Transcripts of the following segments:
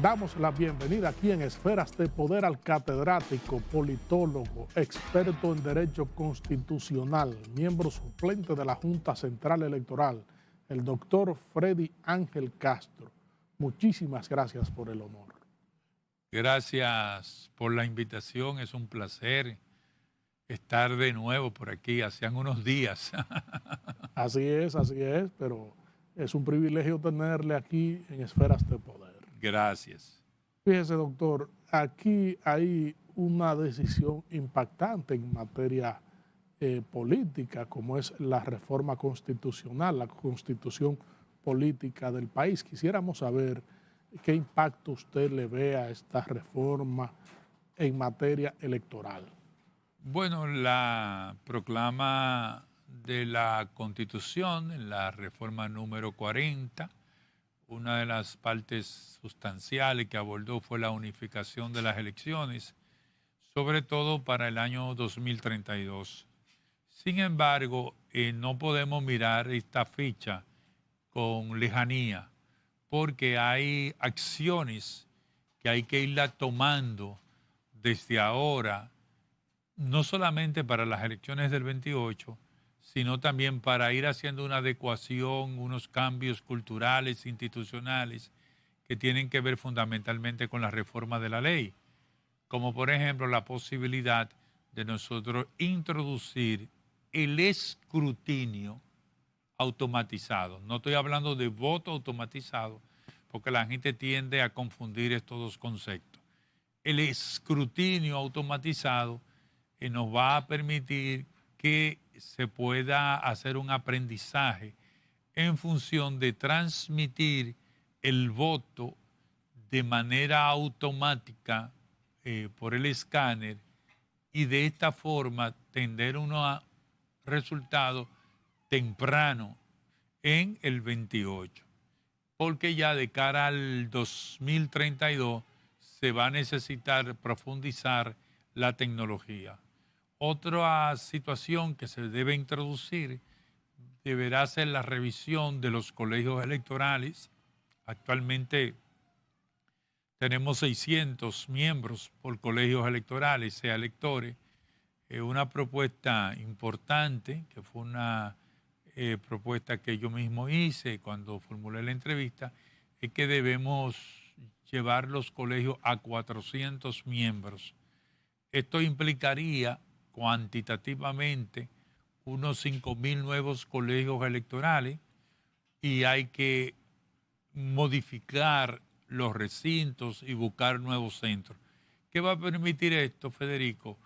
Damos la bienvenida aquí en Esferas de Poder al catedrático, politólogo, experto en Derecho Constitucional, miembro suplente de la Junta Central Electoral, el doctor Freddy Ángel Castro. Muchísimas gracias por el honor. Gracias por la invitación, es un placer estar de nuevo por aquí, hacían unos días. Así es, pero es un privilegio tenerle aquí en Esferas de Poder. Gracias. Fíjese, doctor, aquí hay una decisión impactante en materia política, como es la reforma constitucional, la constitución política del país. Quisiéramos saber qué impacto usted le ve a esta reforma en materia electoral. Bueno, la proclama de la Constitución, en la reforma número 40, una de las partes sustanciales que abordó fue la unificación de las elecciones, sobre todo para el año 2032. Sin embargo, no podemos mirar esta fecha con lejanía, porque hay acciones que hay que irla tomando desde ahora, no solamente para las elecciones del 28, sino también para ir haciendo una adecuación, unos cambios culturales, institucionales, que tienen que ver fundamentalmente con la reforma de la ley, como por ejemplo la posibilidad de nosotros introducir el escrutinio automatizado. No estoy hablando de voto automatizado, porque la gente tiende a confundir estos dos conceptos. El escrutinio automatizado nos va a permitir que se pueda hacer un aprendizaje en función de transmitir el voto de manera automática por el escáner y de esta forma tender unos resultados temprano en el 28, porque ya de cara al 2032 se va a necesitar profundizar la tecnología. Otra situación que se debe introducir deberá ser la revisión de los colegios electorales. Actualmente tenemos 600 miembros por colegios electorales, sea electores. Una propuesta importante, que fue una propuesta que yo mismo hice cuando formulé la entrevista, es que debemos llevar los colegios a 400 miembros. Esto implicaría cuantitativamente unos 5.000 nuevos colegios electorales y hay que modificar los recintos y buscar nuevos centros. ¿Qué va a permitir esto, Federico?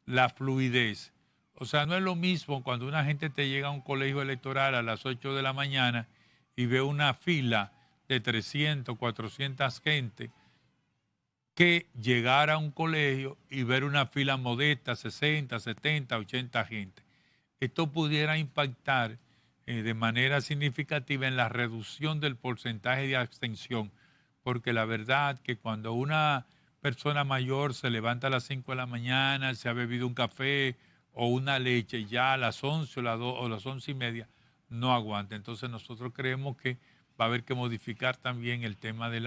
La fluidez. O sea, no es lo mismo cuando una gente te llega a un colegio electoral a las 8 de la mañana y ve una fila de 300, 400 gente, que llegar a un colegio y ver una fila modesta, 60, 70, 80 gente. Esto pudiera impactar de manera significativa en la reducción del porcentaje de abstención, porque la verdad que cuando una persona mayor se levanta a las 5 de la mañana, se ha bebido un café o una leche, ya a las 11 o las 2 o las 11:30 no aguanta. Entonces nosotros creemos que va a haber que modificar también el tema de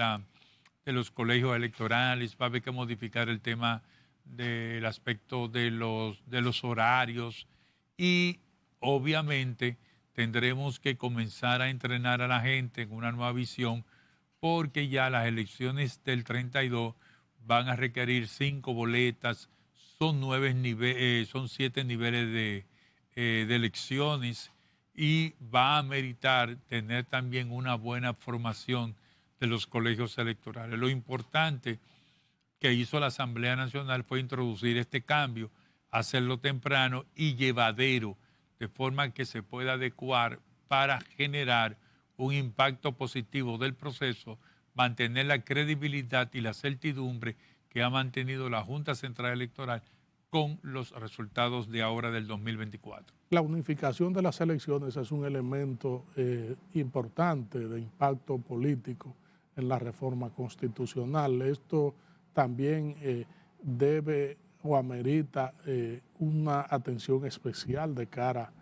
los colegios electorales, va a haber que modificar el tema del aspecto de los horarios y obviamente tendremos que comenzar a entrenar a la gente en una nueva visión, porque ya las elecciones del 32 van a requerir 5 boletas, son 7 niveles de elecciones y va a meritar tener también una buena formación de los colegios electorales. Lo importante que hizo la Asamblea Nacional fue introducir este cambio, hacerlo temprano y llevadero, de forma que se pueda adecuar para generar un impacto positivo del proceso, mantener la credibilidad y la certidumbre que ha mantenido la Junta Central Electoral con los resultados de ahora del 2024. La unificación de las elecciones es un elemento importante de impacto político en la reforma constitucional. Esto también debe o amerita una atención especial de cara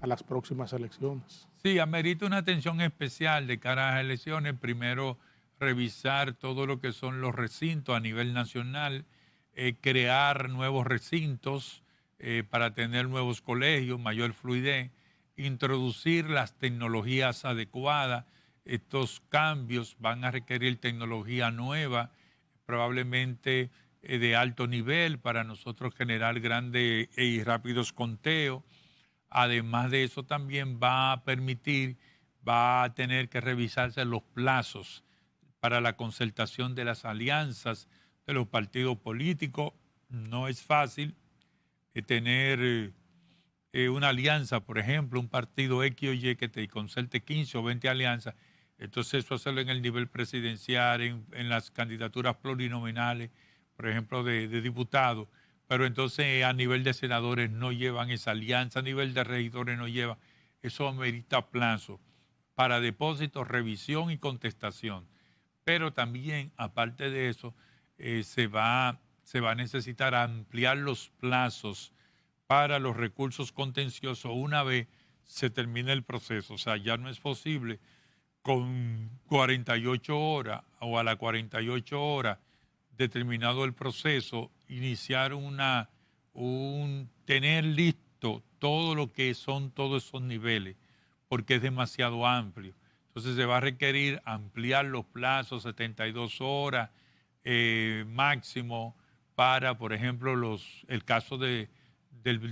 a las próximas elecciones. Sí, amerita una atención especial de cara a las elecciones. Primero, revisar todo lo que son los recintos a nivel nacional, crear nuevos recintos para tener nuevos colegios, mayor fluidez, introducir las tecnologías adecuadas. Estos cambios van a requerir tecnología nueva, probablemente de alto nivel para nosotros generar grandes y rápidos conteos. Además de eso también va a permitir, va a tener que revisarse los plazos para la concertación de las alianzas de los partidos políticos. No es fácil tener una alianza, por ejemplo, un partido X o Y que te concerte 15 o 20 alianzas. Entonces eso hacerlo en el nivel presidencial, en las candidaturas plurinominales, por ejemplo, de diputados. Pero entonces a nivel de senadores no llevan esa alianza, a nivel de regidores no llevan. Eso amerita plazo para depósito, revisión y contestación. Pero también, aparte de eso, se va a necesitar ampliar los plazos para los recursos contenciosos una vez se termine el proceso. O sea, ya no es posible con 48 horas o a las 48 horas determinado el proceso, iniciar tener listo todo lo que son todos esos niveles, porque es demasiado amplio. Entonces se va a requerir ampliar los plazos, 72 horas máximo, para, por ejemplo, el caso del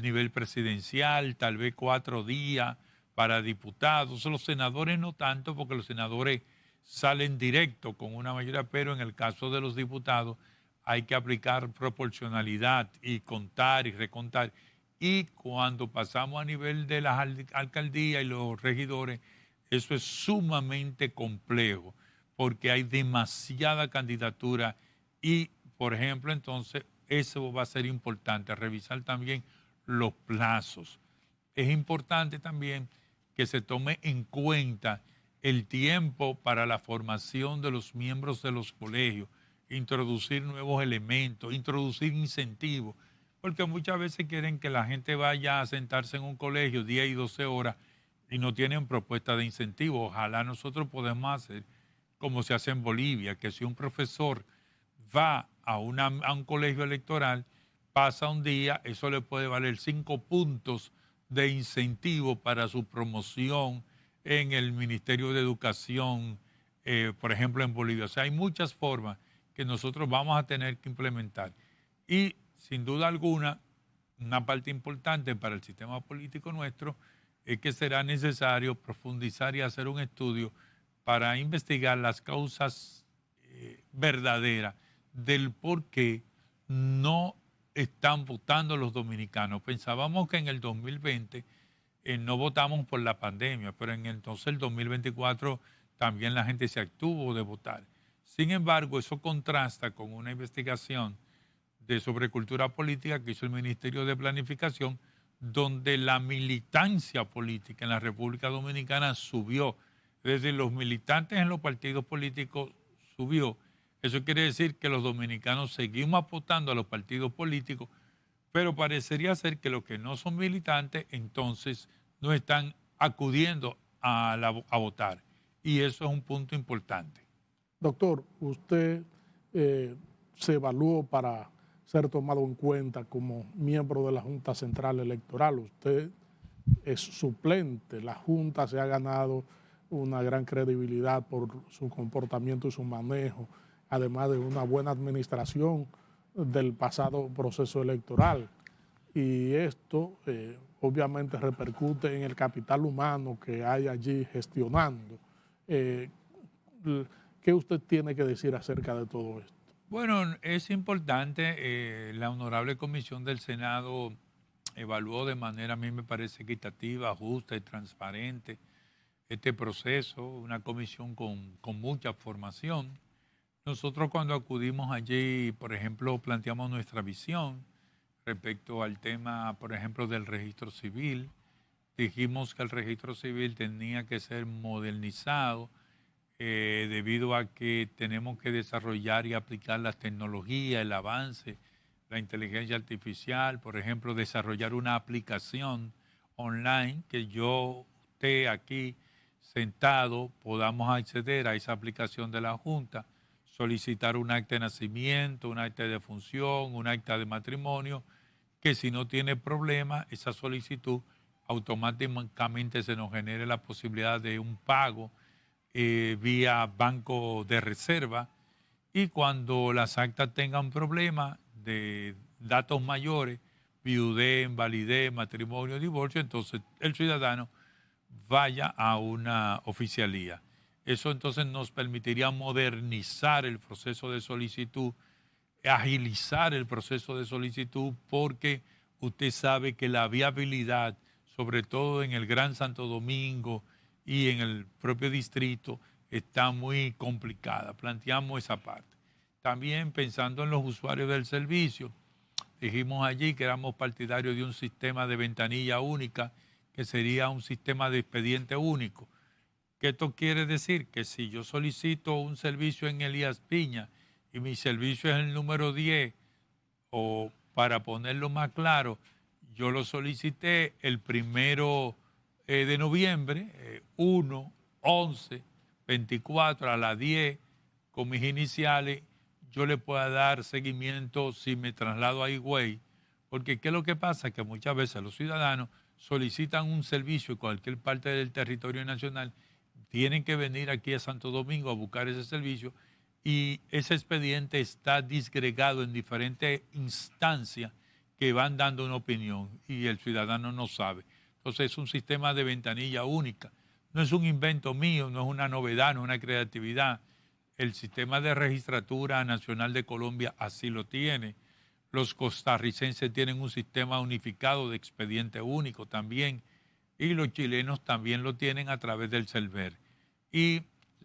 nivel presidencial, tal vez 4 días para diputados. Los senadores no tanto, porque los senadores salen directo con una mayoría, pero en el caso de los diputados hay que aplicar proporcionalidad y contar y recontar. Y cuando pasamos a nivel de las alcaldías y los regidores, eso es sumamente complejo, porque hay demasiada candidatura y, por ejemplo, entonces eso va a ser importante, revisar también los plazos. Es importante también que se tome en cuenta el tiempo para la formación de los miembros de los colegios, introducir nuevos elementos, introducir incentivos, porque muchas veces quieren que la gente vaya a sentarse en un colegio 10 y 12 horas y no tienen propuesta de incentivo. Ojalá nosotros podamos hacer como se hace en Bolivia, que si un profesor va a un colegio electoral, pasa un día, eso le puede valer 5 puntos de incentivo para su promoción en el Ministerio de Educación, por ejemplo, en Bolivia. O sea, hay muchas formas que nosotros vamos a tener que implementar. Y, sin duda alguna, una parte importante para el sistema político nuestro es que será necesario profundizar y hacer un estudio para investigar las causas verdaderas del por qué no están votando los dominicanos. Pensábamos que en el 2020 no votamos por la pandemia, pero entonces el 2024 también la gente se abstuvo de votar. Sin embargo, eso contrasta con una investigación sobre cultura política que hizo el Ministerio de Planificación, donde la militancia política en la República Dominicana subió. Es decir, los militantes en los partidos políticos subió. Eso quiere decir que los dominicanos seguimos apostando a los partidos políticos, pero parecería ser que los que no son militantes entonces no están acudiendo a votar. Y eso es un punto importante. Doctor, usted se evaluó para ser tomado en cuenta como miembro de la Junta Central Electoral. Usted es suplente. La Junta se ha ganado una gran credibilidad por su comportamiento y su manejo, además de una buena administración del pasado proceso electoral. Y esto obviamente repercute en el capital humano que hay allí gestionando. ¿Qué usted tiene que decir acerca de todo esto? Bueno, es importante, la Honorable Comisión del Senado evaluó de manera, a mí me parece, equitativa, justa y transparente este proceso, una comisión con mucha formación. Nosotros cuando acudimos allí, por ejemplo, planteamos nuestra visión respecto al tema, por ejemplo, del registro civil. Dijimos que el registro civil tenía que ser modernizado, debido a que tenemos que desarrollar y aplicar las tecnologías, el avance, la inteligencia artificial, por ejemplo, desarrollar una aplicación online que usted aquí sentado podamos acceder a esa aplicación de la Junta, solicitar un acta de nacimiento, un acta de defunción, un acta de matrimonio, que si no tiene problema, esa solicitud automáticamente se nos genere la posibilidad de un pago vía banco de reserva, y cuando las actas tengan problemas de datos mayores, viudez, invalidez, matrimonio, divorcio, entonces el ciudadano vaya a una oficialía. Eso entonces nos permitiría modernizar el proceso de solicitud, agilizar el proceso de solicitud, porque usted sabe que la viabilidad, sobre todo en el Gran Santo Domingo y en el propio distrito, está muy complicada. Planteamos esa parte. También pensando en los usuarios del servicio, dijimos allí que éramos partidarios de un sistema de ventanilla única, que sería un sistema de expediente único. ¿Qué esto quiere decir? Que si yo solicito un servicio en Elías Piña y mi servicio es el número 10, o para ponerlo más claro, yo lo solicité el 1 de noviembre, 1, 11, 24 a las 10, con mis iniciales, yo le pueda dar seguimiento si me traslado a Higüey, porque ¿qué es lo que pasa? Que muchas veces los ciudadanos solicitan un servicio en cualquier parte del territorio nacional, tienen que venir aquí a Santo Domingo a buscar ese servicio, y ese expediente está disgregado en diferentes instancias que van dando una opinión y el ciudadano no sabe. Entonces es un sistema de ventanilla única. No es un invento mío, no es una novedad, no es una creatividad. El sistema de registratura nacional de Colombia así lo tiene. Los costarricenses tienen un sistema unificado de expediente único también, y los chilenos también lo tienen a través del CELVER. Y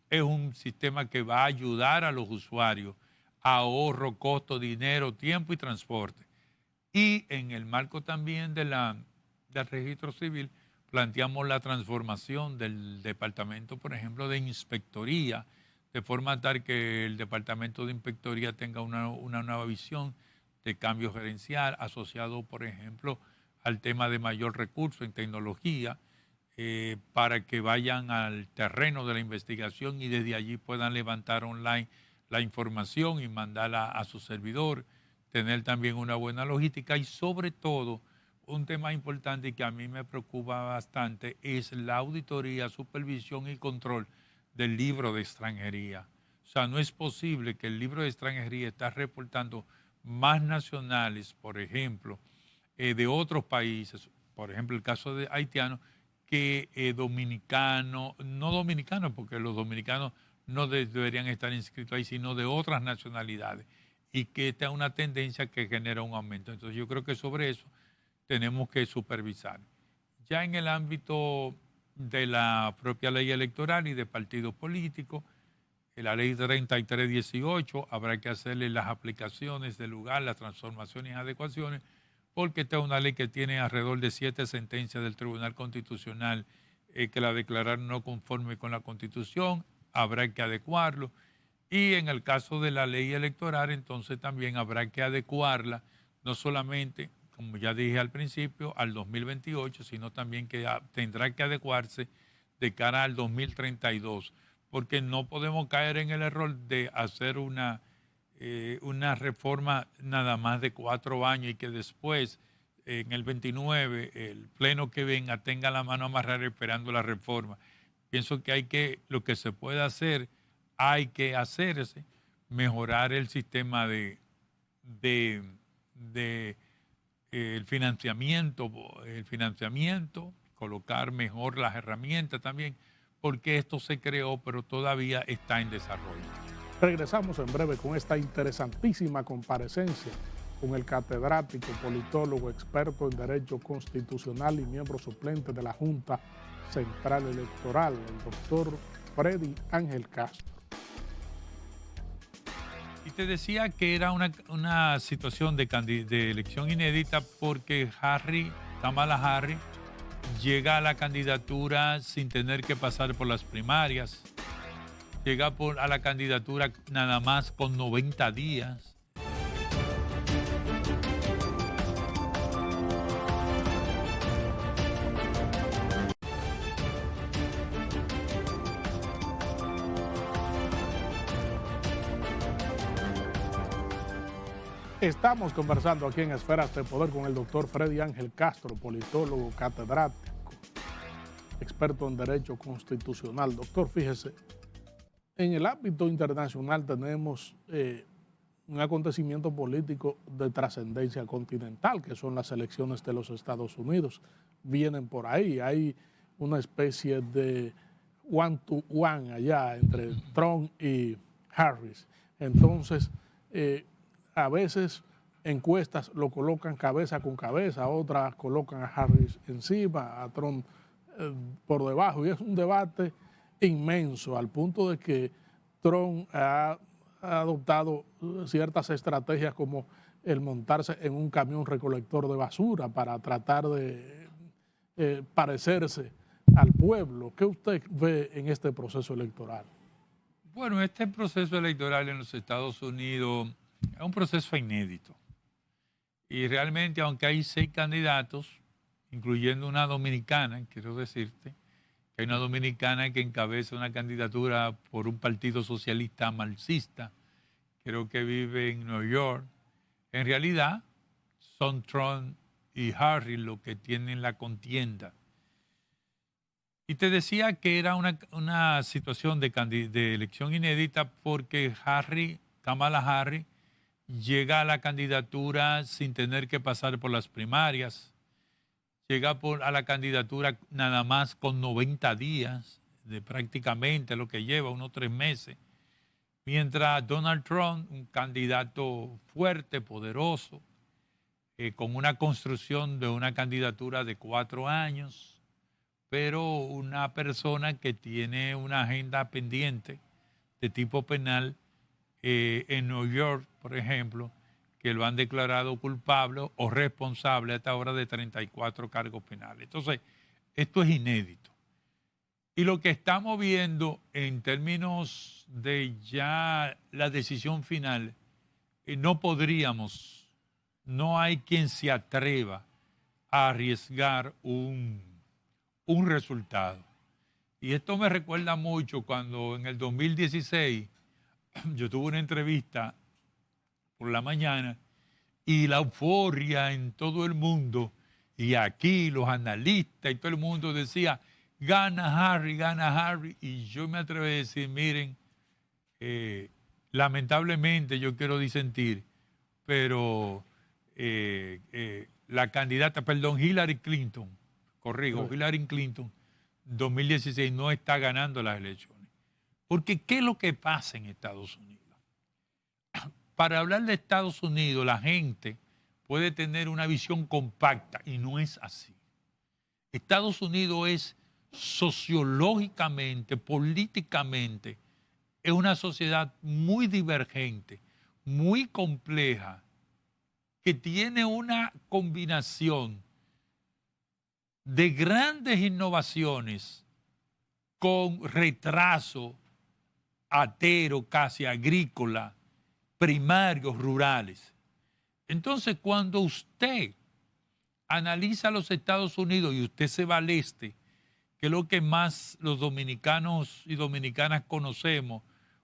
es un sistema que va a ayudar a los usuarios a ahorro, costo, dinero, tiempo y transporte. Y en el marco también del registro civil, planteamos la transformación del departamento, por ejemplo, de inspectoría, de forma tal que el departamento de inspectoría tenga una nueva visión de cambio gerencial asociado, por ejemplo, al tema de mayor recurso en tecnología, para que vayan al terreno de la investigación y desde allí puedan levantar online la información y mandarla a su servidor, tener también una buena logística, y sobre todo un tema importante que a mí me preocupa bastante es la auditoría, supervisión y control del libro de extranjería. O sea, no es posible que el libro de extranjería esté reportando más nacionales, por ejemplo, de otros países, por ejemplo el caso de haitianos, que dominicanos, no dominicanos, porque los dominicanos no deberían estar inscritos ahí, sino de otras nacionalidades, y que esta es una tendencia que genera un aumento. Entonces yo creo que sobre eso tenemos que supervisar. Ya en el ámbito de la propia ley electoral y de partidos políticos, en la ley 3318 habrá que hacerle las aplicaciones del lugar, las transformaciones y adecuaciones, porque esta es una ley que tiene alrededor de 7 sentencias del Tribunal Constitucional que la declararon no conforme con la Constitución, habrá que adecuarlo. Y en el caso de la ley electoral, entonces también habrá que adecuarla, no solamente, como ya dije al principio, al 2028, sino también que tendrá que adecuarse de cara al 2032, porque no podemos caer en el error de hacer una reforma nada más de 4 años y que después, en el 29, el pleno que venga tenga la mano amarrada esperando la reforma. Pienso que lo que se puede hacer, hay que hacerse, mejorar el sistema de el financiamiento, colocar mejor las herramientas también, porque esto se creó, pero todavía está en desarrollo. Regresamos en breve con esta interesantísima comparecencia con el catedrático, politólogo, experto en Derecho Constitucional y miembro suplente de la Junta Central Electoral, el doctor Freddy Ángel Castro. Y te decía que era una situación de elección inédita porque Kamala Harris llega a la candidatura sin tener que pasar por las primarias. Llega a la candidatura nada más con 90 días. Estamos conversando aquí en Esferas de Poder con el doctor Freddy Ángel Castro, politólogo, catedrático, experto en Derecho Constitucional. Doctor, fíjese, en el ámbito internacional tenemos un acontecimiento político de trascendencia continental, que son las elecciones de los Estados Unidos. Vienen por ahí, hay una especie de one-to-one allá entre Trump y Harris. Entonces, a veces encuestas lo colocan cabeza con cabeza, otras colocan a Harris encima, a Trump por debajo, y es un debate inmenso al punto de que Trump ha adoptado ciertas estrategias como el montarse en un camión recolector de basura para tratar de parecerse al pueblo. ¿Qué usted ve en este proceso electoral? Bueno, este proceso electoral en los Estados Unidos es un proceso inédito. Y realmente, aunque hay 6 candidatos, incluyendo una dominicana, quiero decirte, que hay una dominicana que encabeza una candidatura por un partido socialista marxista, creo que vive en Nueva York. En realidad, son Trump y Harris los que tienen la contienda. Y te decía que era una situación de elección inédita porque Kamala Harris, llega a la candidatura sin tener que pasar por las primarias, llega a la candidatura nada más con 90 días, de prácticamente lo que lleva, unos 3 meses, mientras Donald Trump, un candidato fuerte, poderoso, con una construcción de una candidatura de 4 años, pero una persona que tiene una agenda pendiente de tipo penal en Nueva York, por ejemplo, que lo han declarado culpable o responsable a esta hora de 34 cargos penales. Entonces, esto es inédito. Y lo que estamos viendo en términos de ya la decisión final, no hay quien se atreva a arriesgar un resultado. Y esto me recuerda mucho cuando en el 2016 yo tuve una entrevista por la mañana y la euforia en todo el mundo, y aquí los analistas y todo el mundo decía, gana Harry, y yo me atreví a decir, miren, lamentablemente yo quiero disentir, pero la candidata, Hillary Clinton, Hillary Clinton, 2016 no está ganando las elecciones. Porque ¿qué es lo que pasa en Estados Unidos? Para hablar de Estados Unidos, la gente puede tener una visión compacta y no es así. Estados Unidos es sociológicamente, políticamente, es una sociedad muy divergente, muy compleja, que tiene una combinación de grandes innovaciones con retraso atero, casi agrícola, primarios, rurales. Entonces, cuando usted analiza los Estados Unidos y usted se va al este, que es lo que más los dominicanos y dominicanas conocemos,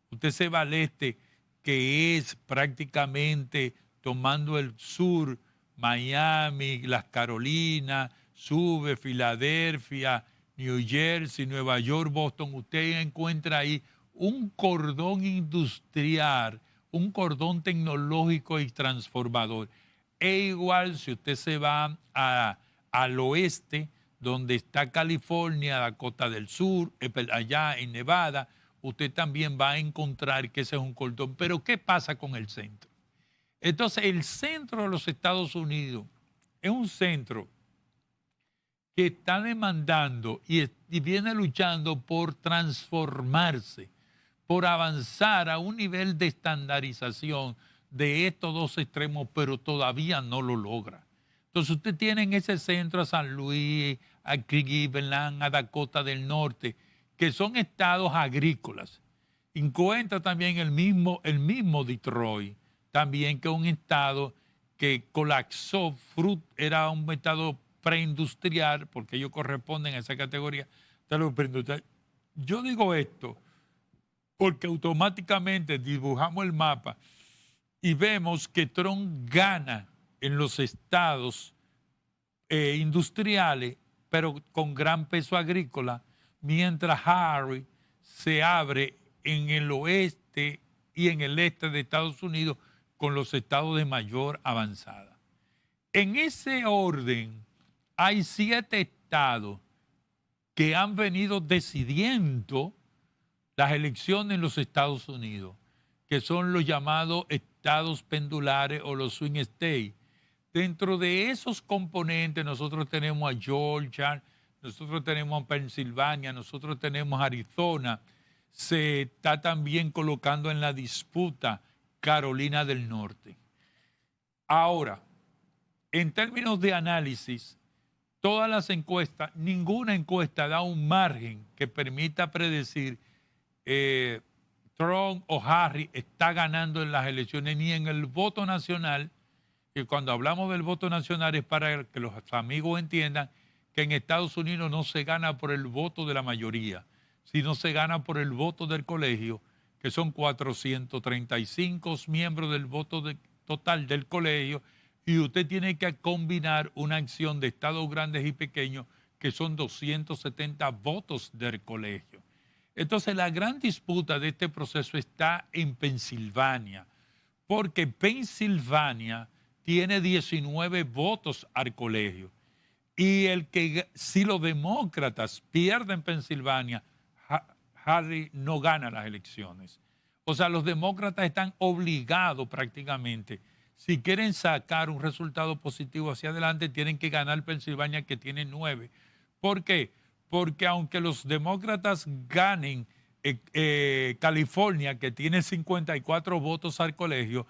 usted se va al este, que es prácticamente tomando el sur, Miami, las Carolinas, sube Filadelfia, New Jersey, Nueva York, Boston, usted encuentra ahí un cordón industrial, un cordón tecnológico y transformador. E igual si usted se va al oeste, donde está California, Dakota del Sur, allá en Nevada, usted también va a encontrar que ese es un cordón. Pero ¿qué pasa con el centro? Entonces, el centro de los Estados Unidos es un centro que está demandando y viene luchando por transformarse, por avanzar a un nivel de estandarización de estos 2 extremos, pero todavía no lo logra. Entonces usted tiene en ese centro a San Luis, a Cleveland, a Dakota del Norte, que son estados agrícolas. Encuentra también el mismo Detroit, también que es un estado que colapsó, era un estado preindustrial, porque ellos corresponden a esa categoría de los preindustriales. Yo digo esto porque automáticamente dibujamos el mapa y vemos que Trump gana en los estados industriales, pero con gran peso agrícola, mientras Harris se abre en el oeste y en el este de Estados Unidos con los estados de mayor avanzada. En ese orden, hay 7 estados que han venido decidiendo las elecciones en los Estados Unidos, que son los llamados estados pendulares o los swing states. Dentro de esos componentes nosotros tenemos a Georgia, nosotros tenemos a Pensilvania, nosotros tenemos a Arizona. Se está también colocando en la disputa Carolina del Norte. Ahora, en términos de análisis, todas las encuestas, ninguna encuesta da un margen que permita predecir Trump o Harris está ganando en las elecciones, ni en el voto nacional, que cuando hablamos del voto nacional es para que los amigos entiendan que en Estados Unidos no se gana por el voto de la mayoría, sino se gana por el voto del colegio, que son 435 miembros del voto total del colegio, y usted tiene que combinar una acción de estados grandes y pequeños, que son 270 votos del colegio. Entonces, la gran disputa de este proceso está en Pensilvania, porque Pensilvania tiene 19 votos al colegio. Y si los demócratas pierden Pensilvania, Harris no gana las elecciones. O sea, los demócratas están obligados prácticamente, si quieren sacar un resultado positivo hacia adelante, tienen que ganar Pensilvania, que tiene 9. ¿Por qué? Porque aunque los demócratas ganen California, que tiene 54 votos al colegio,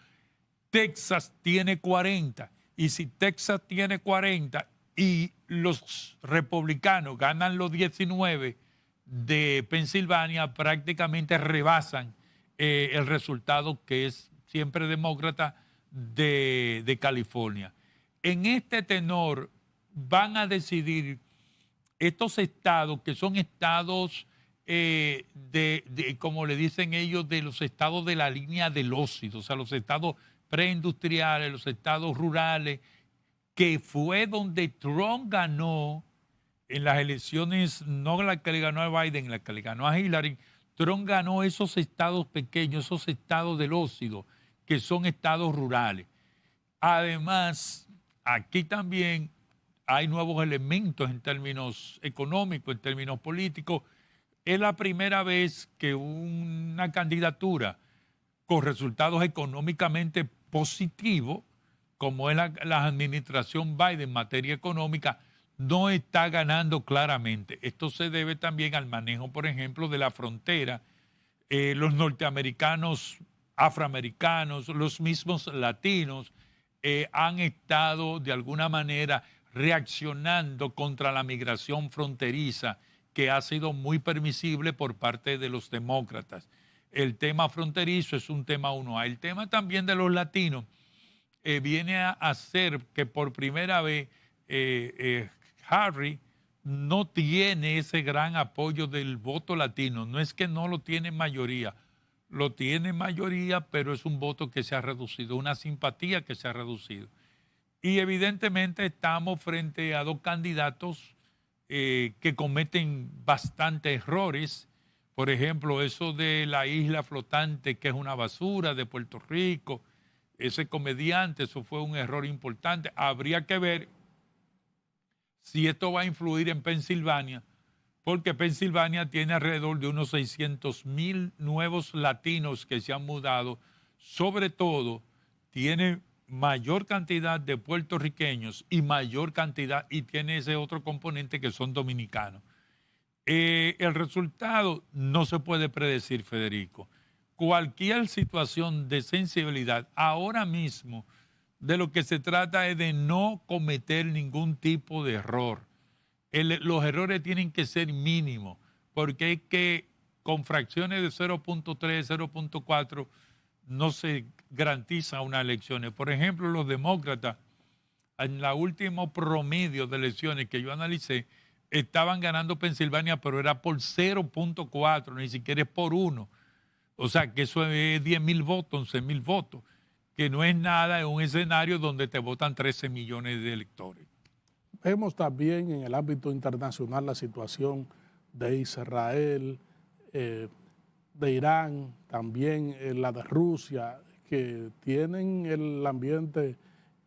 Texas tiene 40. Y si Texas tiene 40 y los republicanos ganan los 19 de Pensilvania, prácticamente rebasan el resultado, que es siempre demócrata, de California. En este tenor van a decidir estos estados, que son estados como le dicen ellos, de los estados de la línea del óxido, o sea, los estados preindustriales, los estados rurales, que fue donde Trump ganó en las elecciones, no la que le ganó a Biden, la que le ganó a Hillary. Trump ganó esos estados pequeños, esos estados del óxido, que son estados rurales. Además, aquí también hay nuevos elementos en términos económicos, en términos políticos. Es la primera vez que una candidatura con resultados económicamente positivos, como es la administración Biden en materia económica, no está ganando claramente. Esto se debe también al manejo, por ejemplo, de la frontera. Los norteamericanos, afroamericanos, los mismos latinos han estado de alguna manera reaccionando contra la migración fronteriza, que ha sido muy permisible por parte de los demócratas. El tema fronterizo es un tema 1A. El tema también de los latinos viene a ser que por primera vez Harris no tiene ese gran apoyo del voto latino. No es que no lo tiene mayoría, lo tiene mayoría, pero es un voto que se ha reducido, una simpatía que se ha reducido. Y evidentemente estamos frente a dos candidatos que cometen bastantes errores. Por ejemplo, eso de la isla flotante, que es una basura, de Puerto Rico, ese comediante, eso fue un error importante. Habría que ver si esto va a influir en Pensilvania, porque Pensilvania tiene alrededor de unos 600,000 nuevos latinos que se han mudado. Sobre todo, tiene mayor cantidad de puertorriqueños y mayor cantidad, y tiene ese otro componente que son dominicanos. El resultado no se puede predecir, Federico. Cualquier situación de sensibilidad, ahora mismo, de lo que se trata es de no cometer ningún tipo de error. Los errores tienen que ser mínimos, porque es que con fracciones de 0.3, 0.4 no se garantiza unas elecciones. Por ejemplo, los demócratas, en la última promedio de elecciones que yo analicé, estaban ganando Pensilvania, pero era por 0.4, ni siquiera es por 1. O sea, que eso es 10,000 votos, 11,000 votos, que no es nada en un escenario donde te votan 13 millones de electores. Vemos también en el ámbito internacional la situación de Israel, de Irán, también la de Rusia, que tienen el ambiente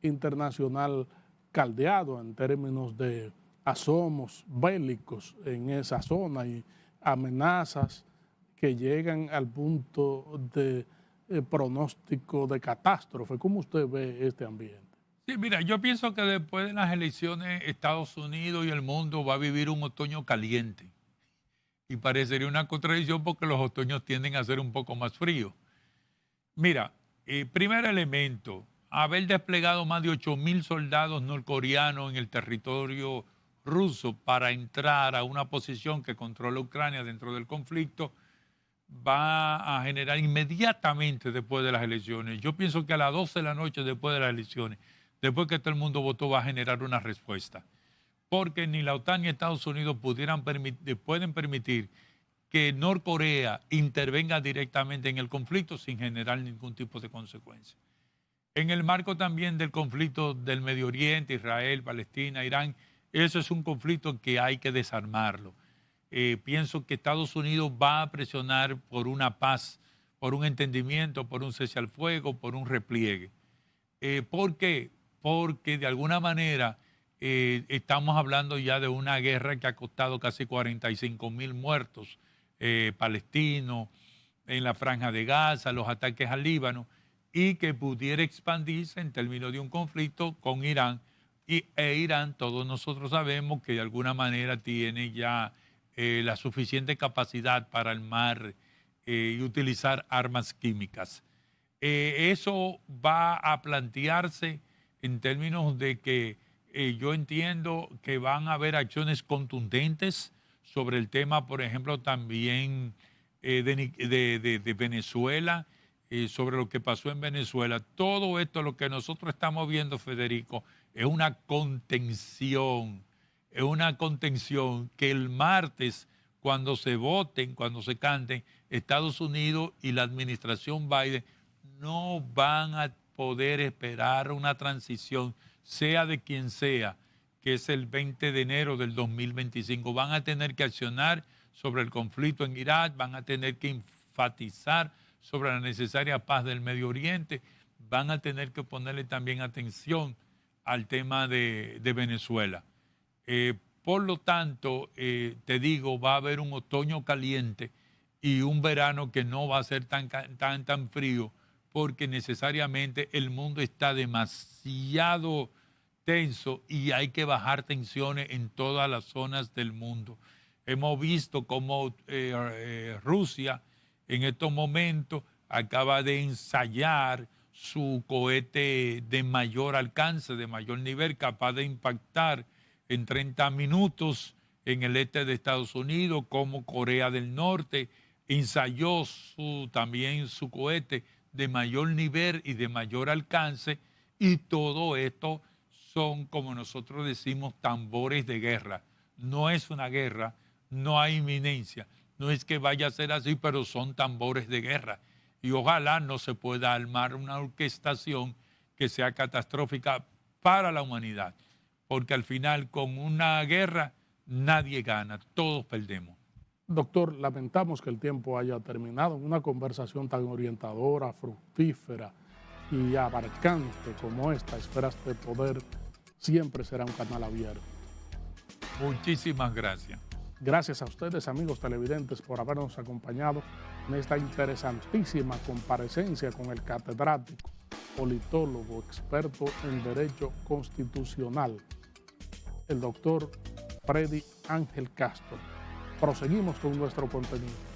internacional caldeado en términos de asomos bélicos en esa zona y amenazas que llegan al punto de pronóstico de catástrofe. ¿Cómo usted ve este ambiente? Sí, mira, yo pienso que después de las elecciones Estados Unidos y el mundo va a vivir un otoño caliente. Y parecería una contradicción porque los otoños tienden a ser un poco más fríos. Mira, primer elemento, haber desplegado más de 8.000 soldados norcoreanos en el territorio ruso para entrar a una posición que controla Ucrania dentro del conflicto va a generar inmediatamente después de las elecciones. Yo pienso que a las 12 de la noche después de las elecciones, después que todo el mundo votó, va a generar una respuesta. Porque ni la OTAN ni Estados Unidos pueden permitir que Norcorea intervenga directamente en el conflicto sin generar ningún tipo de consecuencia. En el marco también del conflicto del Medio Oriente, Israel, Palestina, Irán, eso es un conflicto que hay que desarmarlo. Pienso que Estados Unidos va a presionar por una paz, por un entendimiento, por un cese al fuego, por un repliegue. ¿Por qué? Porque de alguna manera estamos hablando ya de una guerra que ha costado casi 45.000 muertos palestinos en la Franja de Gaza, los ataques al Líbano, y que pudiera expandirse en términos de un conflicto con Irán. Irán, todos nosotros sabemos que de alguna manera tiene ya la suficiente capacidad para armar y utilizar armas químicas. Eso va a plantearse en términos de que yo entiendo que van a haber acciones contundentes sobre el tema, por ejemplo, también de Venezuela, sobre lo que pasó en Venezuela. Todo esto, lo que nosotros estamos viendo, Federico, es una contención que el martes, cuando se voten, cuando se canten, Estados Unidos y la administración Biden no van a poder esperar una transición, sea de quien sea, que es el 20 de enero del 2025. Van a tener que accionar sobre el conflicto en Irak, van a tener que enfatizar sobre la necesaria paz del Medio Oriente, van a tener que ponerle también atención al tema de Venezuela. Por lo tanto, te digo, va a haber un otoño caliente y un verano que no va a ser tan frío, porque necesariamente el mundo está demasiado tenso y hay que bajar tensiones en todas las zonas del mundo. Hemos visto cómo Rusia en estos momentos acaba de ensayar su cohete de mayor alcance, de mayor nivel, capaz de impactar en 30 minutos en el este de Estados Unidos, como Corea del Norte ensayó también su cohete de mayor nivel y de mayor alcance, y todo esto son, como nosotros decimos, tambores de guerra. No es una guerra, no hay inminencia, no es que vaya a ser así, pero son tambores de guerra. Y ojalá no se pueda armar una orquestación que sea catastrófica para la humanidad, porque al final con una guerra nadie gana, todos perdemos. Doctor, lamentamos que el tiempo haya terminado en una conversación tan orientadora, fructífera y abarcante como esta. Esferas de Poder siempre será un canal abierto. Muchísimas gracias. Gracias a ustedes, amigos televidentes, por habernos acompañado en esta interesantísima comparecencia con el catedrático, politólogo, experto en Derecho Constitucional, el doctor Freddy Ángel Castro. Proseguimos con nuestro contenido.